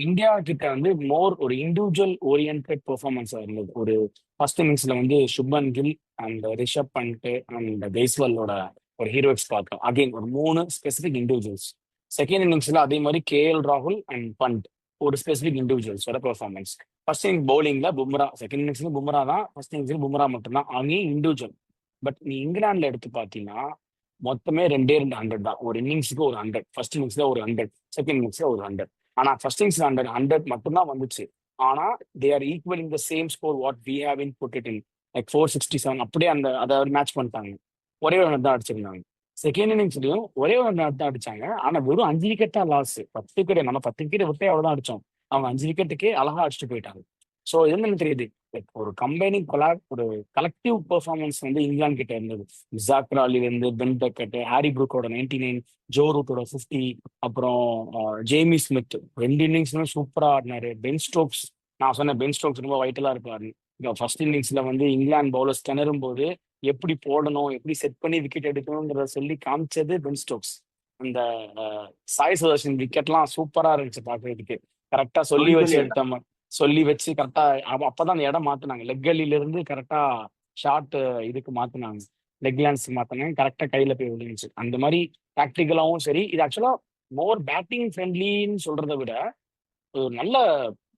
India கிட்ட வந்து மோர் ஒரு இண்டிவிஜுவல் ஓரியன்ட் பெர்ஃபார்மன்ஸா இருந்தது. ஒரு ஃபர்ஸ்ட் இன்னிங்ஸ்ல வந்து சுப்மன் கில் அண்ட் ரிஷப் பண்ட் அண்ட் ஜெய்ஸ்வாலோட ஒரு ஹீரோயிக்ஸ் பார்த்தோம். அகைன் ஒரு மூணு ஸ்பெசிபிக் இண்டிவிஜுவல்ஸ். செகண்ட் இன்னிங்ஸ்ல அதே மாதிரி கேஎல் ராகுல் அண்ட் பண்ட் ஒரு ஸ்பெசிபிக் இண்டிவிஜுவல்ஸோட பெர்ஃபார்மன்ஸ். ஃபர்ஸ்ட் இன்னிங் பவுலிங்ல பும்ரா, செகண்ட் இன்னிங்ஸ்ல பும்ரா தான், ஃபர்ஸ்ட் இன்னிங்ஸ்ல பும்ரா மட்டும்தான், அங்கேயும் இண்டிவிஜுவல். பட் நீ இங்கிலாந்துல எடுத்து பார்த்தீங்கன்னா மொத்தமே ரெண்டே ரெண்டு ஹண்ட்ரட் தான். ஒரு இன்னிங்ஸுக்கு ஒரு ஹண்ட்ரட், ஃபர்ஸ்ட் இன்னிங்ஸ்ல ஒரு ஹண்ட்ரட், செகண்ட் இன்னிங்ஸ்ல ஒரு ஹண்ட்ரட். ஆனா ஃபர்ஸ்ட் இன்னிங்ஸ் ஹண்ட்ரட் ஹண்ட்ரட் மட்டும்தான் வந்துச்சு. ஆனா they are equal in the same score what we have in put it in like 467. அப்படியே அந்த அதை மேட்ச் பண்ணிட்டாங்க. ஒரே ஒரு ரன் தான் அடிச்சிருந்தாங்க. செகண்ட் இன்னிங்ஸ்லயும் ஒரே ஒரு ரன் தான் அடிச்சாங்க. ஆனா வெறும் 5 விக்கெட் தான் லாஸ். 10 விக்கெட், நம்ம 10 விக்கெட் விட்டே அவ்வளவுதான் அடிச்சோம். அவங்க 5 விக்கெட்டுக்கே அழகா அடிச்சுட்டு போயிட்டாங்க. ஸோ இது என்ன தெரியுது, லைக் ஒரு கம்பைனிங் ஒரு கலெக்டிவ் பெர்ஃபார்மன்ஸ் வந்து இங்கிலாந்து கிட்ட இருந்தது. ஜாக் ராலில இருந்து பென் டக்கெட், ஹாரி ப்ரூக்கோட 99, ஜோ ரூட்டோட 50, அப்புறம் ஜேமி ஸ்மித் ரெண்டு இன்னிங்ஸ்லுமே சூப்பரா ஆடினாரு. பென் ஸ்டோக்ஸ், நான் சொன்னேன் பென் ஸ்டோக்ஸ் ரொம்ப வைட்டலா இருப்பாரு. ஃபர்ஸ்ட் இன்னிங்ஸ்ல வந்து இங்கிலாந்து பவுலர்ஸ் திணறும் போது எப்படி போடணும், எப்படி செட் பண்ணி விக்கெட் எடுக்கணுங்கிறத சொல்லி காமிச்சது பென் ஸ்டோக்ஸ். அந்த சாய் சுதர்ஷன் விக்கெட்லாம் சூப்பரா இருந்துச்சு பாக்குறதுக்கு. கரெக்டா சொல்லி வச்சு சொல்லி எடுத்த சொல்லி வச்சு கரெக்டா அப்பதான் அந்த இடம் மாத்துனாங்க. லெக் கல்லில இருந்து கரெக்டா ஷார்ட் இதுக்கு மாத்துனாங்க. லெக் லேண்ட்ஸ்க்கு மாத்தினாங்க. கரெக்டா கையில போய் விழுந்துச்சு. அந்த மாதிரி டாக்டிக்கலாவும் சரி, இது ஆக்சுவலா மோர் பேட்டிங் ஃப்ரெண்ட்லின்னு சொல்றதை விட ஒரு நல்ல